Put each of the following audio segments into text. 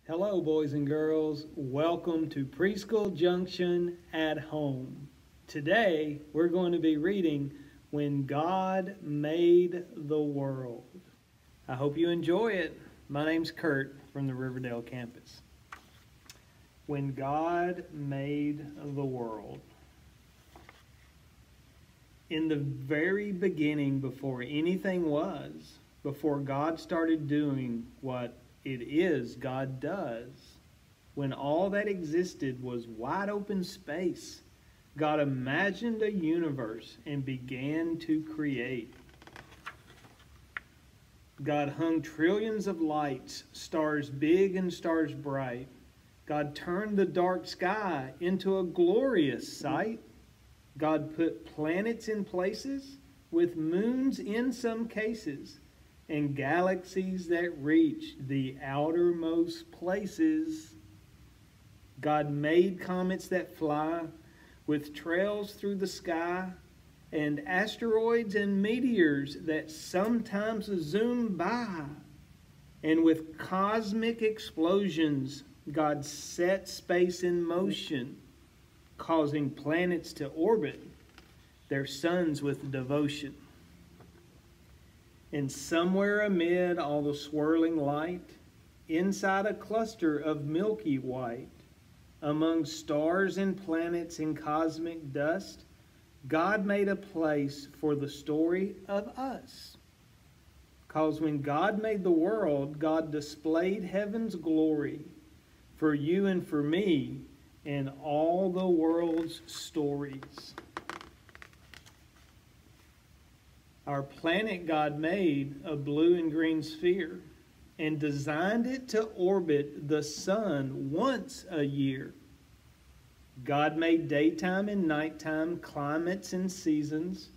Hello, boys and girls. Welcome to Preschool Junction at Home. Today, we're going to be reading When God Made the World. I hope you enjoy it. My name's Curt from the Riverdale campus. When God Made the World. In the very beginning, before anything was, before God started doing what it is God does, when all that existed was wide open space, God imagined a universe and began to create. God hung trillions of lights, stars big and stars bright. God turned the dark sky into a glorious sight. God put planets in places, with moons in some cases, and galaxies that reached the outermost places. God made comets that fly, with trails through the sky, and asteroids and meteors that sometimes zoom by. And with cosmic explosions, God set space in motion, causing planets to orbit their suns with devotion. And somewhere amid all the swirling light, inside a cluster of milky white, among stars and planets and cosmic dust, God made a place for the story of us. 'Cause when God made the world, God displayed heaven's glory for you and for me and all the world's stories. Our planet God made a blue and green sphere and designed it to orbit the sun once a year. God made daytime and nighttime, climates and seasons,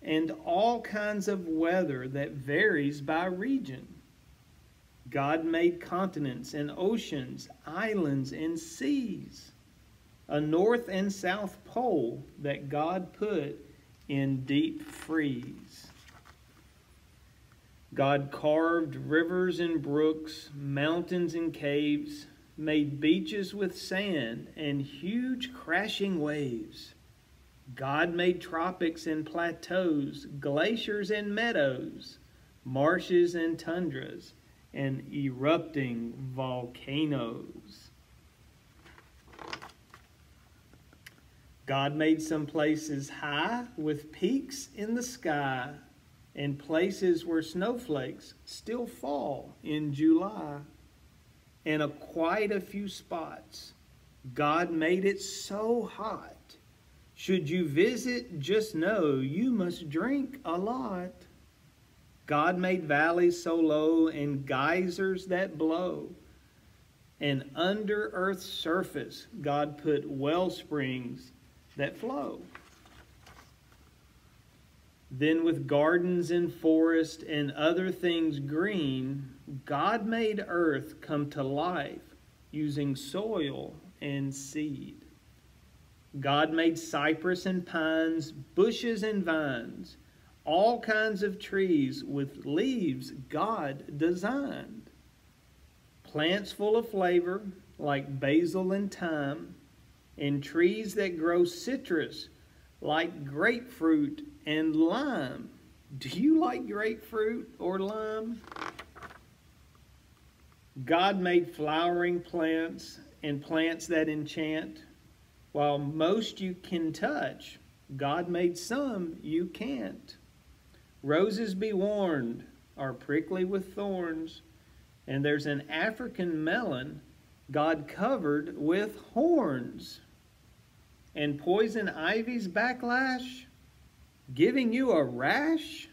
and all kinds of weather that varies by region. God made continents and oceans, islands and seas, a north and south pole that God put in deep freeze. God carved rivers and brooks, mountains and caves, made beaches with sand and huge crashing waves. God made tropics and plateaus, glaciers and meadows, marshes and tundras, and erupting volcanoes. God made some places high with peaks in the sky and places where snowflakes still fall in July. And quite a few spots, God made it so hot. Should you visit, just know you must drink a lot. God made valleys so low and geysers that blow. And under Earth's surface, God put well springs that flow. Then with gardens and forest and other things green, God made earth come to life using soil and seed. God made cypress and pines, bushes and vines, all kinds of trees with leaves God designed. Plants full of flavor like basil and thyme, and trees that grow citrus like grapefruit and lime. Do you like grapefruit or lime? God made flowering plants and plants that enchant. While most you can touch, God made some you can't. Roses be warned are prickly with thorns, and there's an African melon God covered with horns. And poison ivy's backlash, giving you a rash.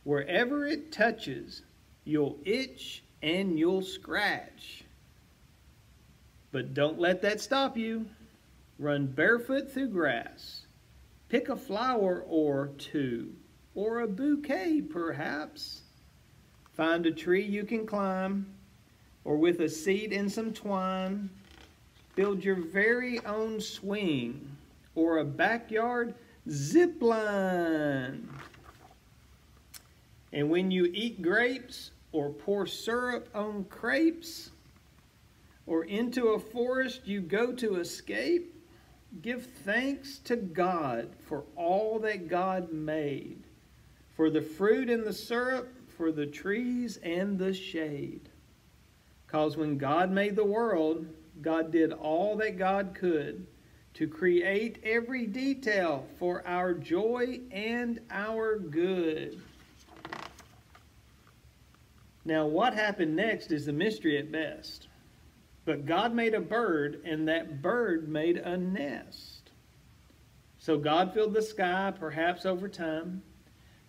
Wherever it touches, you'll itch and you'll scratch. But don't let that stop you. Run barefoot through grass. Pick a flower or two, or a bouquet perhaps. Find a tree you can climb, or with a seat and some twine, build your very own swing or a backyard zip line. And when you eat grapes or pour syrup on crepes, or into a forest you go to escape, give thanks to God for all that God made, for the fruit and the syrup, for the trees and the shade. 'Cause when God made the world, God did all that God could to create every detail for our joy and our good. Now, what happened next is a mystery at best. But God made a bird, and that bird made a nest. So God filled the sky, perhaps over time,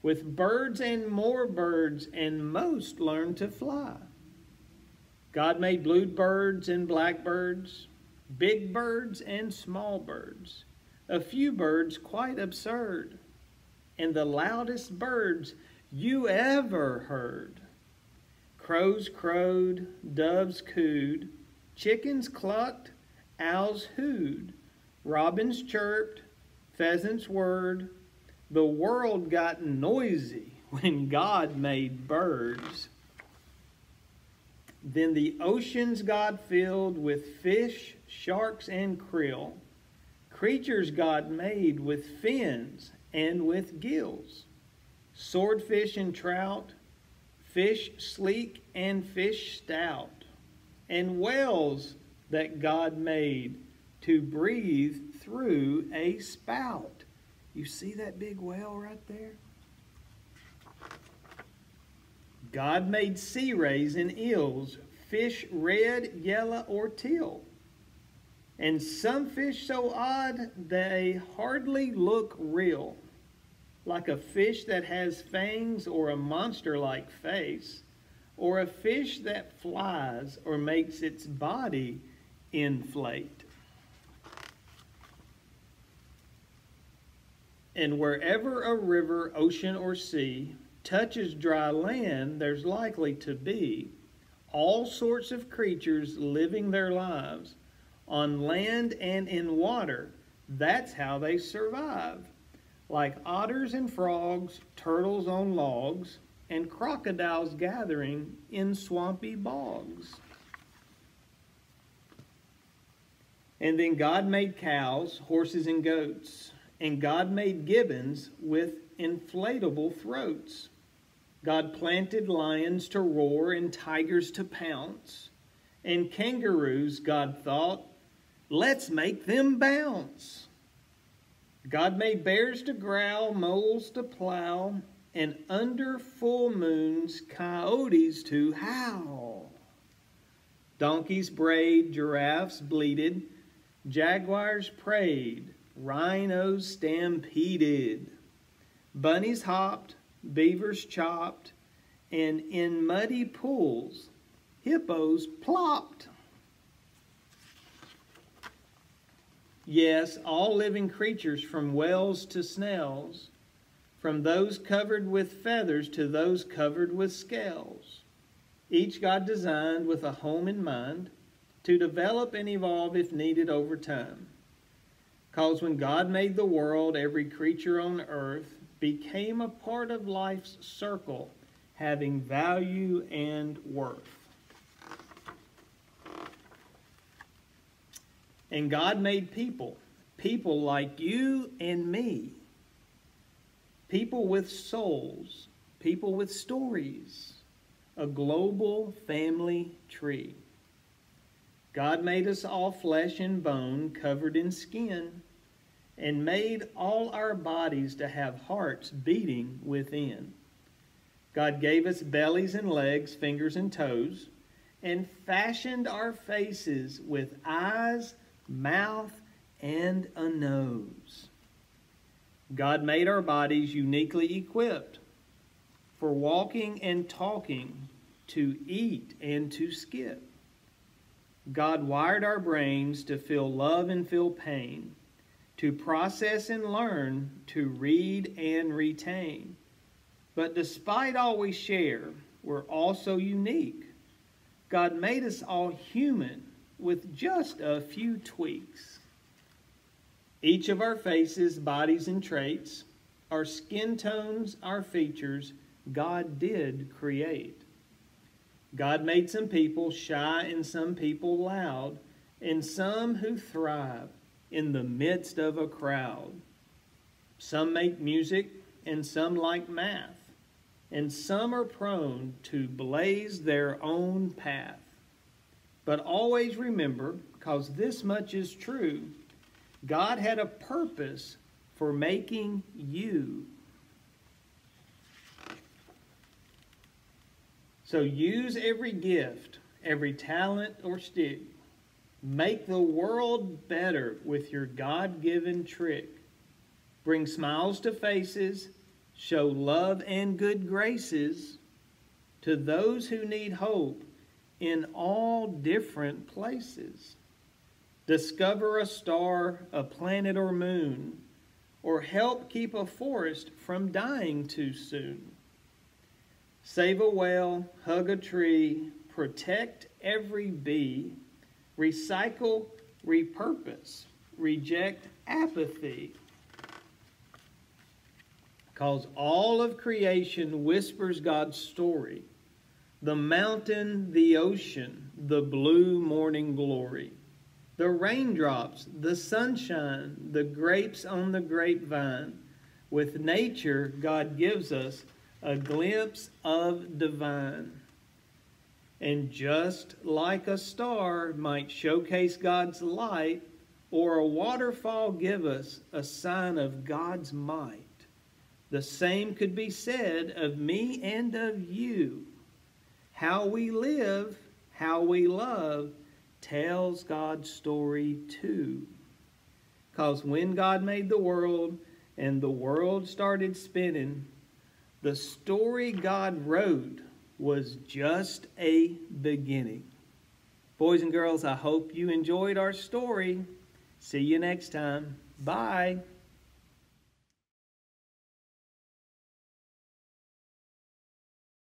with birds and more birds, and most learned to fly. God made blue birds and black birds, big birds and small birds, a few birds quite absurd, and the loudest birds you ever heard. Crows crowed, doves cooed, chickens clucked, owls hooed, robins chirped, pheasants whirred. The world got noisy when God made birds. Then the oceans God filled with fish, sharks, and krill, creatures God made with fins and with gills, swordfish and trout, fish sleek and fish stout, and whales that God made to breathe through a spout. You see that big whale right there? God made sea rays and eels, fish red, yellow, or teal, and some fish so odd they hardly look real, like a fish that has fangs or a monster-like face, or a fish that flies or makes its body inflate. And wherever a river, ocean, or sea touches dry land, there's likely to be all sorts of creatures living their lives on land and in water. That's how they survive. Like otters and frogs, turtles on logs, and crocodiles gathering in swampy bogs. And then God made cows, horses, and goats. And God made gibbons with inflatable throats. God planted lions to roar and tigers to pounce. And kangaroos, God thought, let's make them bounce. God made bears to growl, moles to plow, and under full moons, coyotes to howl. Donkeys brayed, giraffes bleated, jaguars prayed, rhinos stampeded. Bunnies hopped, beavers chopped, and in muddy pools, hippos plopped. Yes, all living creatures from whales to snails, from those covered with feathers to those covered with scales. Each God designed with a home in mind to develop and evolve if needed over time. 'Cause when God made the world, every creature on earth became a part of life's circle, having value and worth. And God made people, people like you and me, people with souls, people with stories, a global family tree. God made us all flesh and bone covered in skin, and made all our bodies to have hearts beating within. God gave us bellies and legs, fingers and toes, and fashioned our faces with eyes, mouth, and a nose. God made our bodies uniquely equipped for walking and talking, to eat and to skip. God wired our brains to feel love and feel pain, to process and learn, to read and retain. But despite all we share, we're also unique. God made us all human with just a few tweaks. Each of our faces, bodies, and traits, our skin tones, our features, God did create. God made some people shy and some people loud, and some who thrive in the midst of a crowd. Some make music and some like math, and some are prone to blaze their own path. But always remember, because this much is true, God had a purpose for making you. So use every gift, every talent or stick. Make the world better with your God-given trick. Bring smiles to faces, show love and good graces to those who need hope in all different places. Discover a star, a planet or moon, or help keep a forest from dying too soon. Save a whale, hug a tree, protect every bee, recycle, repurpose, reject apathy. Because all of creation whispers God's story. The mountain, the ocean, the blue morning glory. The raindrops, the sunshine, the grapes on the grapevine. With nature, God gives us a glimpse of divine. And just like a star might showcase God's light, or a waterfall give us a sign of God's might, the same could be said of me and of you. How we live, how we love, tells God's story too. Because when God made the world and the world started spinning, the story God wrote was just a beginning. Boys and girls, I hope you enjoyed our story. See you next time. Bye.